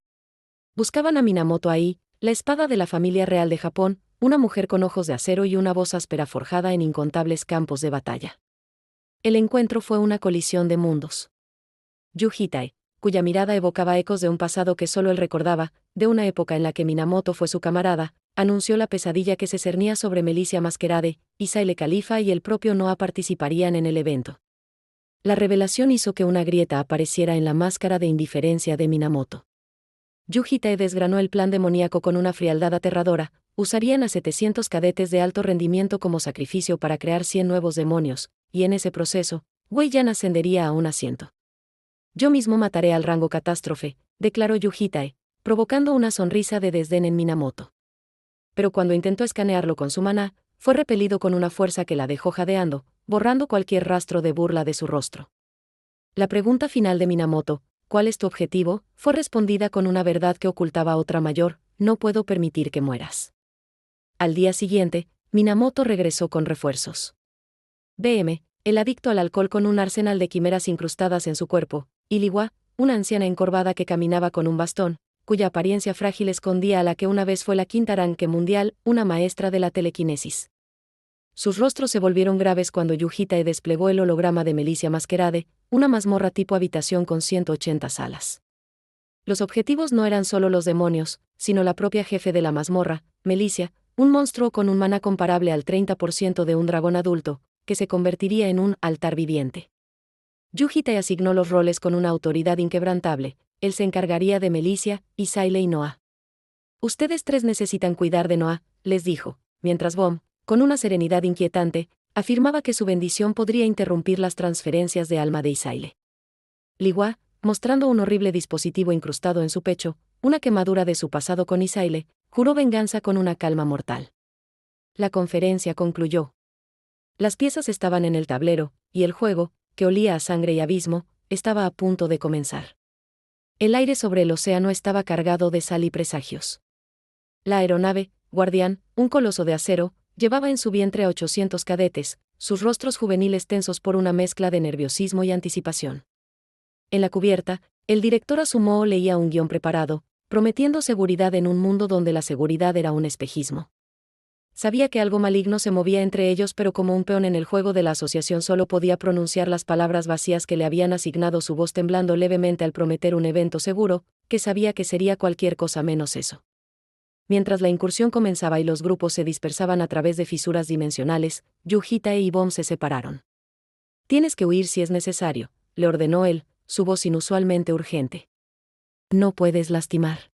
Buscaban a Minamoto Ai, la espada de la familia real de Japón, una mujer con ojos de acero y una voz áspera forjada en incontables campos de batalla. El encuentro fue una colisión de mundos. Yujitae, cuya mirada evocaba ecos de un pasado que solo él recordaba, de una época en la que Minamoto fue su camarada, anunció la pesadilla que se cernía sobre Melissa Masquerade, Isaile Khalifa y el propio Noah participarían en el evento. La revelación hizo que una grieta apareciera en la máscara de indiferencia de Minamoto. Yujitae desgranó el plan demoníaco con una frialdad aterradora. Usarían a 700 cadetes de alto rendimiento como sacrificio para crear 100 nuevos demonios, y en ese proceso, Wei Yan ascendería a un asiento. Yo mismo mataré al rango catástrofe, declaró Yujitae, provocando una sonrisa de desdén en Minamoto. Pero cuando intentó escanearlo con su maná, fue repelido con una fuerza que la dejó jadeando, borrando cualquier rastro de burla de su rostro. La pregunta final de Minamoto, ¿cuál es tu objetivo?, fue respondida con una verdad que ocultaba otra mayor: no puedo permitir que mueras. Al día siguiente, Minamoto regresó con refuerzos. BM, el adicto al alcohol con un arsenal de quimeras incrustadas en su cuerpo, y Liwa, una anciana encorvada que caminaba con un bastón, cuya apariencia frágil escondía a la que una vez fue la quinta ranque mundial, una maestra de la telequinesis. Sus rostros se volvieron graves cuando Yujitae desplegó el holograma de Melissa Masquerade, una mazmorra tipo habitación con 180 salas. Los objetivos no eran solo los demonios, sino la propia jefe de la mazmorra, Melissa, un monstruo con un maná comparable al 30% de un dragón adulto, que se convertiría en un altar viviente. Yujitae asignó los roles con una autoridad inquebrantable. Él se encargaría de Melissa, Isaile y Noah. Ustedes tres necesitan cuidar de Noah, les dijo, mientras Bom, con una serenidad inquietante, afirmaba que su bendición podría interrumpir las transferencias de alma de Isaile. Liwa, mostrando un horrible dispositivo incrustado en su pecho, una quemadura de su pasado con Isaile, juró venganza con una calma mortal. La conferencia concluyó. Las piezas estaban en el tablero, y el juego, que olía a sangre y abismo, estaba a punto de comenzar. El aire sobre el océano estaba cargado de sal y presagios. La aeronave, Guardián, un coloso de acero, llevaba en su vientre a 800 cadetes, sus rostros juveniles tensos por una mezcla de nerviosismo y anticipación. En la cubierta, el director Asumo leía un guión preparado, prometiendo seguridad en un mundo donde la seguridad era un espejismo. Sabía que algo maligno se movía entre ellos, pero como un peón en el juego de la asociación solo podía pronunciar las palabras vacías que le habían asignado, su voz temblando levemente al prometer un evento seguro, que sabía que sería cualquier cosa menos eso. Mientras la incursión comenzaba y los grupos se dispersaban a través de fisuras dimensionales, Yujitae y Bom se separaron. Tienes que huir si es necesario, le ordenó él, su voz inusualmente urgente. No puedes lastimar.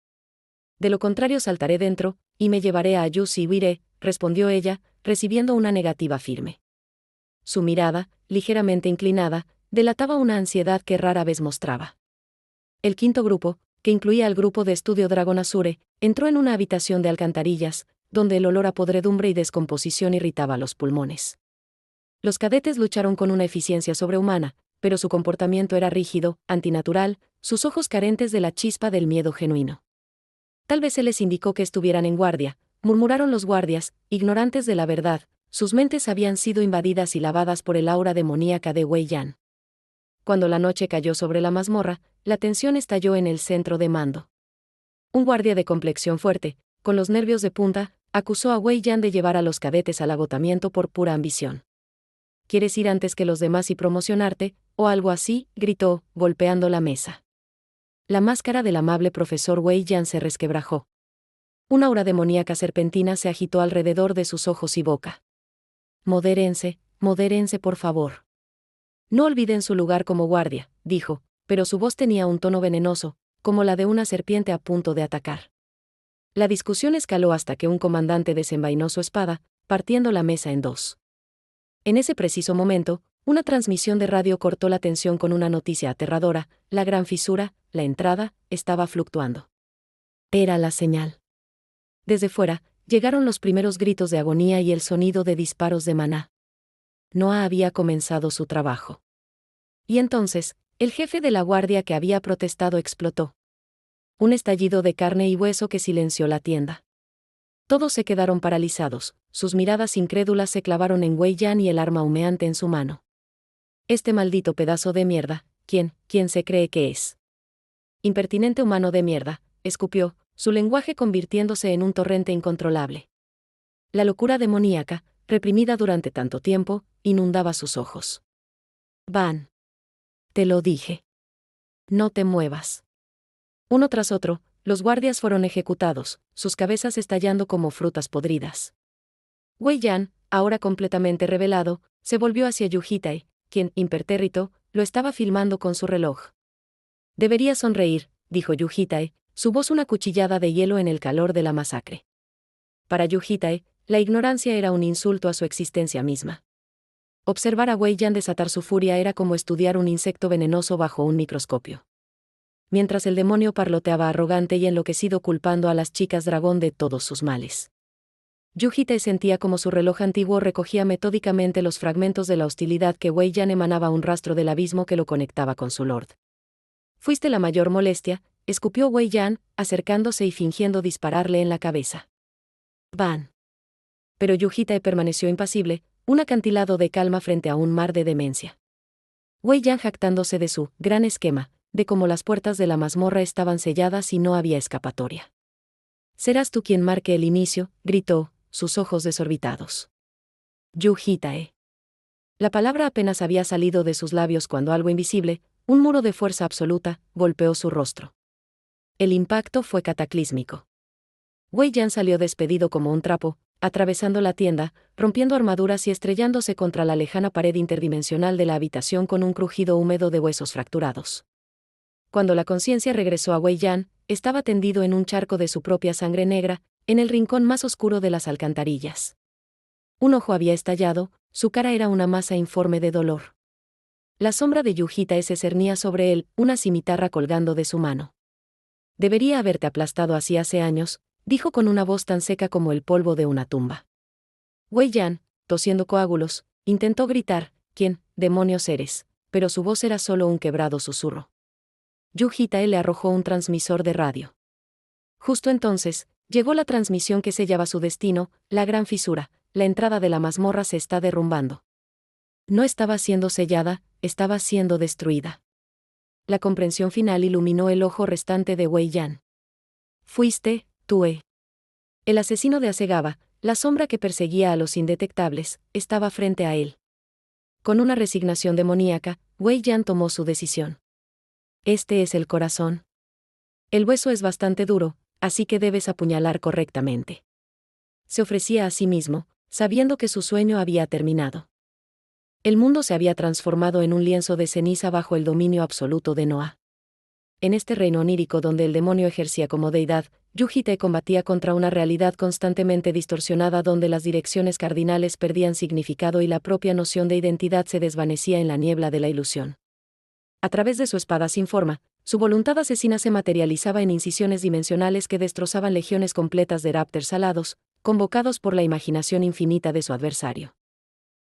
De lo contrario saltaré dentro, y me llevaré a Ayus y huiré, respondió ella, recibiendo una negativa firme. Su mirada, ligeramente inclinada, delataba una ansiedad que rara vez mostraba. El quinto grupo, que incluía al grupo de estudio Dragon Azure, entró en una habitación de alcantarillas, donde el olor a podredumbre y descomposición irritaba los pulmones. Los cadetes lucharon con una eficiencia sobrehumana, pero su comportamiento era rígido, antinatural, sus ojos carentes de la chispa del miedo genuino. Tal vez se les indicó que estuvieran en guardia, murmuraron los guardias, ignorantes de la verdad, sus mentes habían sido invadidas y lavadas por el aura demoníaca de Wei Yan. Cuando la noche cayó sobre la mazmorra, la tensión estalló en el centro de mando. Un guardia de complexión fuerte, con los nervios de punta, acusó a Wei Yan de llevar a los cadetes al agotamiento por pura ambición. ¿Quieres ir antes que los demás y promocionarte, o algo así?, gritó, golpeando la mesa. La máscara del amable profesor Wei Yan se resquebrajó. Una aura demoníaca serpentina se agitó alrededor de sus ojos y boca. Modérense, por favor. No olviden su lugar como guardia, dijo, pero su voz tenía un tono venenoso, como la de una serpiente a punto de atacar. La discusión escaló hasta que un comandante desenvainó su espada, partiendo la mesa en dos. En ese preciso momento, una transmisión de radio cortó la tensión con una noticia aterradora: la gran fisura, la entrada, estaba fluctuando. Era la señal. Desde fuera, llegaron los primeros gritos de agonía y el sonido de disparos de maná. Noah había comenzado su trabajo. Y entonces, el jefe de la guardia que había protestado explotó. Un estallido de carne y hueso que silenció la tienda. Todos se quedaron paralizados, sus miradas incrédulas se clavaron en Wei Yan y el arma humeante en su mano. Este maldito pedazo de mierda, ¿quién se cree que es? Impertinente humano de mierda, escupió, su lenguaje convirtiéndose en un torrente incontrolable. La locura demoníaca, reprimida durante tanto tiempo, inundaba sus ojos. Van. Te lo dije. No te muevas. Uno tras otro, los guardias fueron ejecutados, sus cabezas estallando como frutas podridas. Wei Yan, ahora completamente revelado, se volvió hacia Yu Hitae, quien, impertérrito, lo estaba filmando con su reloj. Debería sonreír, dijo Yu Hitae, su voz una cuchillada de hielo en el calor de la masacre. Para Yu Hitae, la ignorancia era un insulto a su existencia misma. Observar a Wei Yan desatar su furia era como estudiar un insecto venenoso bajo un microscopio. Mientras el demonio parloteaba arrogante y enloquecido culpando a las chicas dragón de todos sus males. Yu Hitae sentía como su reloj antiguo recogía metódicamente los fragmentos de la hostilidad que Wei Yan emanaba, un rastro del abismo que lo conectaba con su lord. Fuiste la mayor molestia, escupió Wei Yan, acercándose y fingiendo dispararle en la cabeza. Van. Pero Yu Hitae permaneció impasible, un acantilado de calma frente a un mar de demencia. Wei Yan jactándose de su gran esquema, de cómo las puertas de la mazmorra estaban selladas y no había escapatoria. Serás tú quien marque el inicio, gritó, sus ojos desorbitados. Yu Hitae. La palabra apenas había salido de sus labios cuando algo invisible, un muro de fuerza absoluta, golpeó su rostro. El impacto fue cataclísmico. Wei Yan salió despedido como un trapo, atravesando la tienda, rompiendo armaduras y estrellándose contra la lejana pared interdimensional de la habitación con un crujido húmedo de huesos fracturados. Cuando la conciencia regresó a Wei Yan, estaba tendido en un charco de su propia sangre negra, en el rincón más oscuro de las alcantarillas. Un ojo había estallado, su cara era una masa informe de dolor. La sombra de Yu Hitae se cernía sobre él, una cimitarra colgando de su mano. Debería haberte aplastado así hace años, dijo con una voz tan seca como el polvo de una tumba. Wei Yan, tosiendo coágulos, intentó gritar: ¿Quién, demonios eres? Pero su voz era solo un quebrado susurro. Yu Hitae le arrojó un transmisor de radio. Justo entonces, llegó la transmisión que sellaba su destino: la gran fisura, la entrada de la mazmorra se está derrumbando. No estaba siendo sellada, estaba siendo destruida. La comprensión final iluminó el ojo restante de Wei Yan. Fuiste, tú. El asesino de Asegaba, la sombra que perseguía a los indetectables, estaba frente a él. Con una resignación demoníaca, Wei Yan tomó su decisión. Este es el corazón. El hueso es bastante duro, así que debes apuñalar correctamente. Se ofrecía a sí mismo, sabiendo que su sueño había terminado. El mundo se había transformado en un lienzo de ceniza bajo el dominio absoluto de Noah. En este reino onírico donde el demonio ejercía como deidad, Yu Hitae combatía contra una realidad constantemente distorsionada donde las direcciones cardinales perdían significado y la propia noción de identidad se desvanecía en la niebla de la ilusión. A través de su espada sin forma, su voluntad asesina se materializaba en incisiones dimensionales que destrozaban legiones completas de ráptors alados, convocados por la imaginación infinita de su adversario.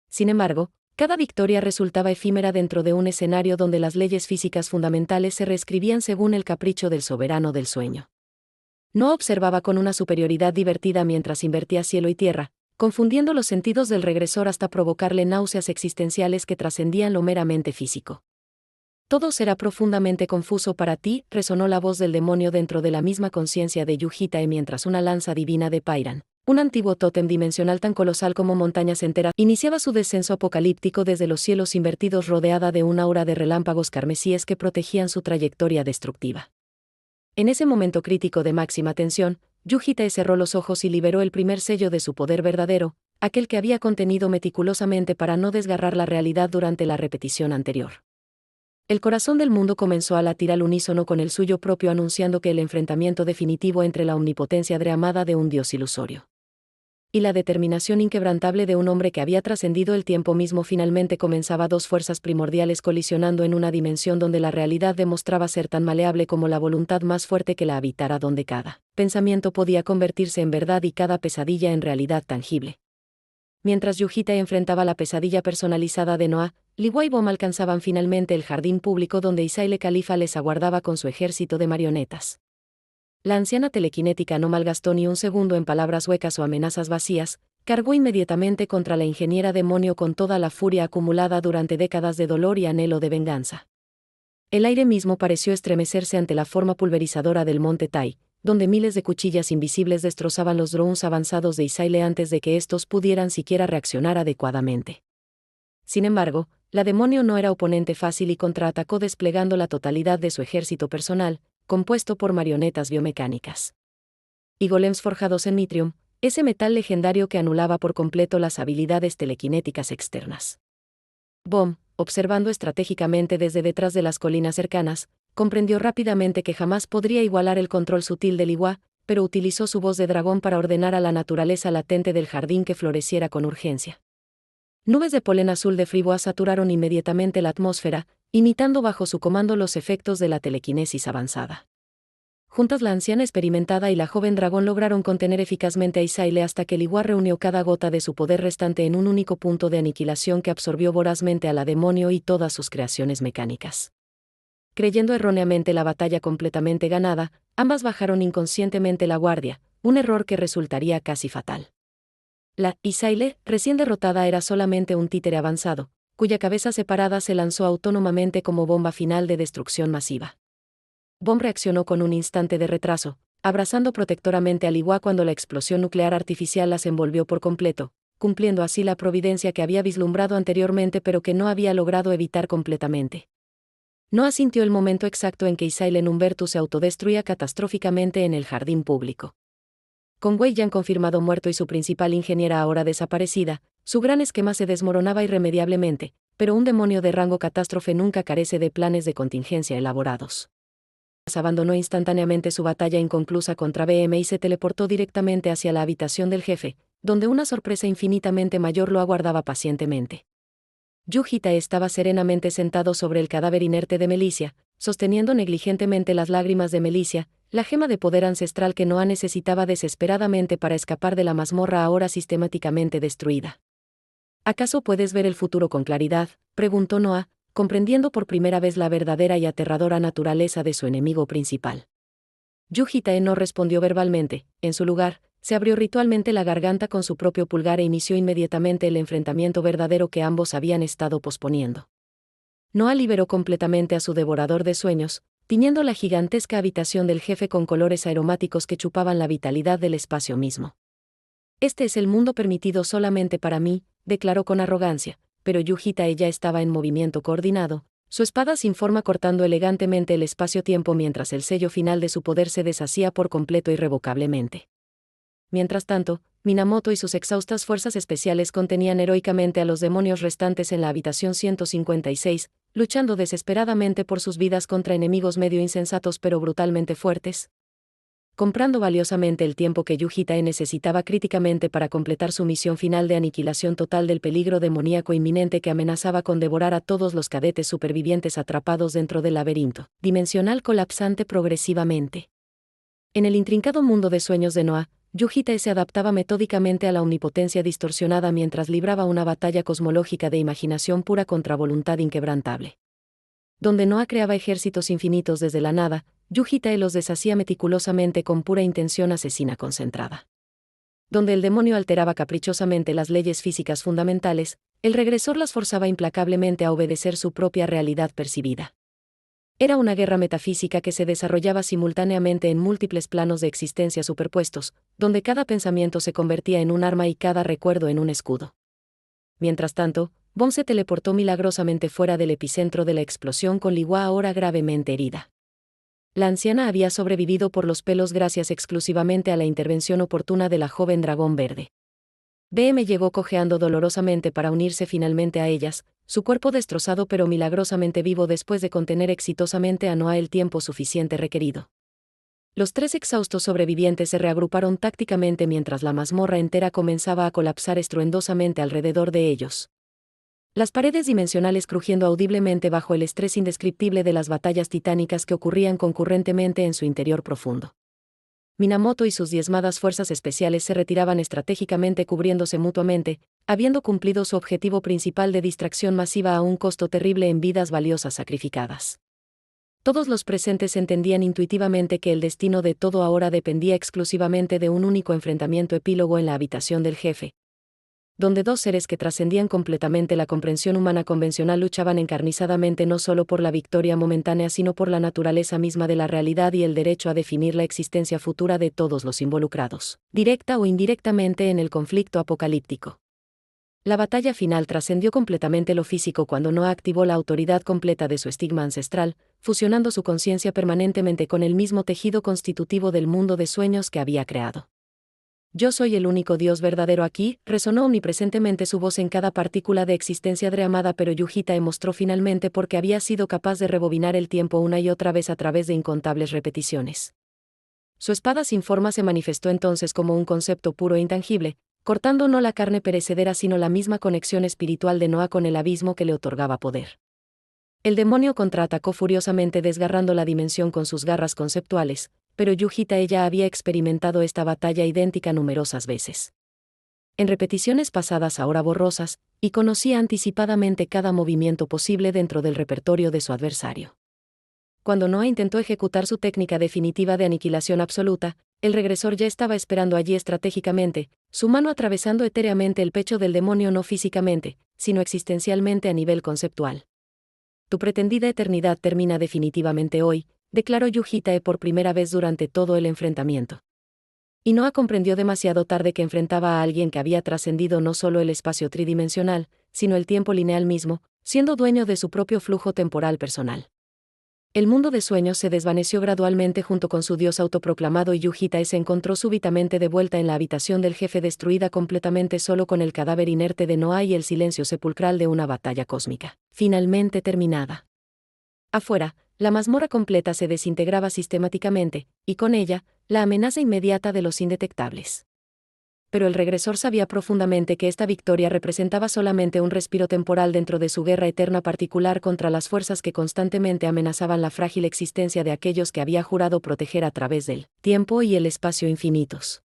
Sin embargo, cada victoria resultaba efímera dentro de un escenario donde las leyes físicas fundamentales se reescribían según el capricho del soberano del sueño. No observaba con una superioridad divertida mientras invertía cielo y tierra, confundiendo los sentidos del regresor hasta provocarle náuseas existenciales que trascendían lo meramente físico. Todo será profundamente confuso para ti, resonó la voz del demonio dentro de la misma conciencia de Yujitae mientras una lanza divina de Pairan, un antiguo tótem dimensional tan colosal como montañas enteras, iniciaba su descenso apocalíptico desde los cielos invertidos rodeada de un aura de relámpagos carmesíes que protegían su trayectoria destructiva. En ese momento crítico de máxima tensión, Yujitae cerró los ojos y liberó el primer sello de su poder verdadero, aquel que había contenido meticulosamente para no desgarrar la realidad durante la repetición anterior. El corazón del mundo comenzó a latir al unísono con el suyo propio, anunciando que el enfrentamiento definitivo entre la omnipotencia dreamada de un dios ilusorio y la determinación inquebrantable de un hombre que había trascendido el tiempo mismo finalmente comenzaba. Dos fuerzas primordiales colisionando en una dimensión donde la realidad demostraba ser tan maleable como la voluntad más fuerte que la habitara, donde cada pensamiento podía convertirse en verdad y cada pesadilla en realidad tangible. Mientras Yujitae enfrentaba la pesadilla personalizada de Noah, Liwa y Bom alcanzaban finalmente el jardín público donde Isaile Califa les aguardaba con su ejército de marionetas. La anciana telequinética no malgastó ni un segundo en palabras huecas o amenazas vacías, cargó inmediatamente contra la ingeniera demonio con toda la furia acumulada durante décadas de dolor y anhelo de venganza. El aire mismo pareció estremecerse ante la forma pulverizadora del monte Tai, donde miles de cuchillas invisibles destrozaban los drones avanzados de Isaile antes de que estos pudieran siquiera reaccionar adecuadamente. Sin embargo, la demonio no era oponente fácil y contraatacó desplegando la totalidad de su ejército personal, compuesto por marionetas biomecánicas y golems forjados en Mitrium, ese metal legendario que anulaba por completo las habilidades telequinéticas externas. Bom, observando estratégicamente desde detrás de las colinas cercanas, comprendió rápidamente que jamás podría igualar el control sutil del Liwa, pero utilizó su voz de dragón para ordenar a la naturaleza latente del jardín que floreciera con urgencia. Nubes de polen azul de Friboa saturaron inmediatamente la atmósfera, imitando bajo su comando los efectos de la telequinesis avanzada. Juntas la anciana experimentada y la joven dragón lograron contener eficazmente a Isaile hasta que Liwa reunió cada gota de su poder restante en un único punto de aniquilación que absorbió vorazmente a la demonio y todas sus creaciones mecánicas. Creyendo erróneamente la batalla completamente ganada, ambas bajaron inconscientemente la guardia, un error que resultaría casi fatal. La Isaile, recién derrotada, era solamente un títere avanzado, cuya cabeza separada se lanzó autónomamente como bomba final de destrucción masiva. Bom reaccionó con un instante de retraso, abrazando protectoramente a Liwa cuando la explosión nuclear artificial las envolvió por completo, cumpliendo así la providencia que había vislumbrado anteriormente pero que no había logrado evitar completamente. No asintió el momento exacto en que Isaile Numberto se autodestruía catastróficamente en el jardín público. Con Wei Yan confirmado muerto y su principal ingeniera ahora desaparecida, su gran esquema se desmoronaba irremediablemente, pero un demonio de rango catástrofe nunca carece de planes de contingencia elaborados. Abandonó instantáneamente su batalla inconclusa contra BM y se teleportó directamente hacia la habitación del jefe, donde una sorpresa infinitamente mayor lo aguardaba pacientemente. Yujitae estaba serenamente sentado sobre el cadáver inerte de Melicia, sosteniendo negligentemente las lágrimas de Melicia, la gema de poder ancestral que Noah necesitaba desesperadamente para escapar de la mazmorra ahora sistemáticamente destruida. ¿Acaso puedes ver el futuro con claridad?, preguntó Noah, comprendiendo por primera vez la verdadera y aterradora naturaleza de su enemigo principal. Yujitae no respondió verbalmente. En su lugar, se abrió ritualmente la garganta con su propio pulgar e inició inmediatamente el enfrentamiento verdadero que ambos habían estado posponiendo. Noah liberó completamente a su devorador de sueños, tiñendo la gigantesca habitación del jefe con colores aromáticos que chupaban la vitalidad del espacio mismo. Este es el mundo permitido solamente para mí, declaró con arrogancia, pero Yujitae ya estaba en movimiento coordinado, su espada sin forma cortando elegantemente el espacio-tiempo mientras el sello final de su poder se deshacía por completo irrevocablemente. Mientras tanto, Minamoto y sus exhaustas fuerzas especiales contenían heroicamente a los demonios restantes en la habitación 156, luchando desesperadamente por sus vidas contra enemigos medio insensatos pero brutalmente fuertes. Comprando valiosamente el tiempo que Yujitae necesitaba críticamente para completar su misión final de aniquilación total del peligro demoníaco inminente que amenazaba con devorar a todos los cadetes supervivientes atrapados dentro del laberinto dimensional colapsante progresivamente. En el intrincado mundo de sueños de Noah, Yujitae se adaptaba metódicamente a la omnipotencia distorsionada mientras libraba una batalla cosmológica de imaginación pura contra voluntad inquebrantable. Donde Noah creaba ejércitos infinitos desde la nada, Yujitae los deshacía meticulosamente con pura intención asesina concentrada. Donde el demonio alteraba caprichosamente las leyes físicas fundamentales, el regresor las forzaba implacablemente a obedecer su propia realidad percibida. Era una guerra metafísica que se desarrollaba simultáneamente en múltiples planos de existencia superpuestos, donde cada pensamiento se convertía en un arma y cada recuerdo en un escudo. Mientras tanto, Bon se teleportó milagrosamente fuera del epicentro de la explosión con Liwa ahora gravemente herida. La anciana había sobrevivido por los pelos gracias exclusivamente a la intervención oportuna de la joven dragón verde. BM llegó cojeando dolorosamente para unirse finalmente a ellas, su cuerpo destrozado pero milagrosamente vivo después de contener exitosamente a Noah el tiempo suficiente requerido. Los 3 exhaustos sobrevivientes se reagruparon tácticamente mientras la mazmorra entera comenzaba a colapsar estruendosamente alrededor de ellos. Las paredes dimensionales crujiendo audiblemente bajo el estrés indescriptible de las batallas titánicas que ocurrían concurrentemente en su interior profundo. Minamoto y sus diezmadas fuerzas especiales se retiraban estratégicamente cubriéndose mutuamente, habiendo cumplido su objetivo principal de distracción masiva a un costo terrible en vidas valiosas sacrificadas. Todos los presentes entendían intuitivamente que el destino de todo ahora dependía exclusivamente de un único enfrentamiento epílogo en la habitación del jefe, donde 2 seres que trascendían completamente la comprensión humana convencional luchaban encarnizadamente no solo por la victoria momentánea sino por la naturaleza misma de la realidad y el derecho a definir la existencia futura de todos los involucrados, directa o indirectamente en el conflicto apocalíptico. La batalla final trascendió completamente lo físico cuando Noah activó la autoridad completa de su estigma ancestral, fusionando su conciencia permanentemente con el mismo tejido constitutivo del mundo de sueños que había creado. Yo soy el único Dios verdadero aquí, resonó omnipresentemente su voz en cada partícula de existencia dreamada, pero Yujitae mostró finalmente porque había sido capaz de rebobinar el tiempo una y otra vez a través de incontables repeticiones. Su espada sin forma se manifestó entonces como un concepto puro e intangible, cortando no la carne perecedera sino la misma conexión espiritual de Noah con el abismo que le otorgaba poder. El demonio contraatacó furiosamente desgarrando la dimensión con sus garras conceptuales, pero Yujitae ya había experimentado esta batalla idéntica numerosas veces. En repeticiones pasadas ahora borrosas, y conocía anticipadamente cada movimiento posible dentro del repertorio de su adversario. Cuando Noah intentó ejecutar su técnica definitiva de aniquilación absoluta, el regresor ya estaba esperando allí estratégicamente, su mano atravesando etéreamente el pecho del demonio no físicamente, sino existencialmente a nivel conceptual. Tu pretendida eternidad termina definitivamente hoy, declaró Yujitae por primera vez durante todo el enfrentamiento. Y Noah comprendió demasiado tarde que enfrentaba a alguien que había trascendido no solo el espacio tridimensional, sino el tiempo lineal mismo, siendo dueño de su propio flujo temporal personal. El mundo de sueños se desvaneció gradualmente junto con su dios autoproclamado y Yujitae se encontró súbitamente de vuelta en la habitación del jefe destruida completamente solo con el cadáver inerte de Noah y el silencio sepulcral de una batalla cósmica, finalmente terminada. Afuera, la mazmorra completa se desintegraba sistemáticamente, y con ella, la amenaza inmediata de los indetectables. Pero el regresor sabía profundamente que esta victoria representaba solamente un respiro temporal dentro de su guerra eterna particular contra las fuerzas que constantemente amenazaban la frágil existencia de aquellos que había jurado proteger a través del tiempo y el espacio infinitos.